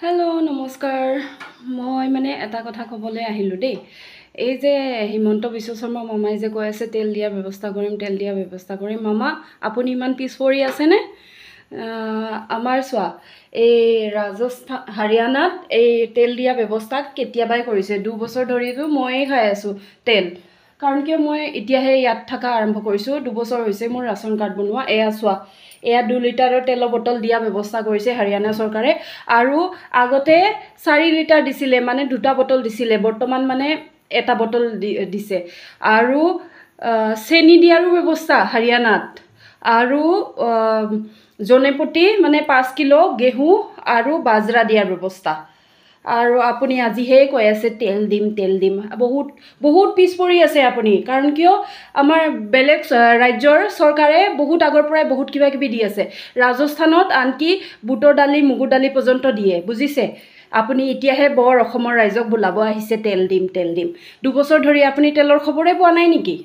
hello' নমস্কাৰ মই মানে এটা কথা ক'বলৈ আহিলোঁ দেই এই যে হিমন্ত বিশ্ব শৰ্মা মামাই যে কৈ আছে তেল দিয়াৰ ব্যৱস্থা কৰিম মামা আপুনি ইমান পিছ পৰি আছেনে আমাৰ চোৱা এই ৰাজস্থান হাৰিয়ানাত এই তেল দিয়া ব্যৱস্থা কেতিয়াবাই কৰিছে 2 বছৰ ধৰিতো ময়েই খাই আছোঁ তেল কাৰণ কিয় মই এতিয়াহে ইয়াত থকা আৰম্ভ কৰিছোঁ 2 বছৰ হৈছে মোৰ ৰেচন কাৰ্ড বনোৱা এয়া চোৱা এয়া 2 লিটাৰৰ তেলৰ বটল দিয়া ব্যৱস্থা কৰিছে হাৰিয়ানা চৰকাৰে আৰু আগতে 4 লিটাৰ দিছিলে মানে দুটা বটল দিছিলে বৰ্তমান মানে এটা বটল দিছে আৰু চেনি দিয়াৰো ব্যৱস্থা হাৰিয়ানাত আৰু জনেপতি মানে 5 কিলো গেহু আৰু বাজৰা দিয়াৰ ব্যৱস্থা আৰু আপুনি আজিহে কৈ আছে তেল দিম বহুত পিছ পৰি আছে আপুনি কাৰণ কিয় আমাৰ বেলেগ ৰাজ্যৰ চৰকাৰে বহুত আগৰ পৰাই বহুত কিবা কিবি দি আছে ৰাজস্থানত আনকি বুটৰ দালি মুগুৰ দালি পৰ্যন্ত দিয়ে বুজিছে আপুনি এতিয়াহে বৰ অসমৰ ৰাইজক বুলাব আহিছে তেল দিম 2 বছৰ ধৰি আপুনি তেলৰ খবৰে পোৱা নাই নেকি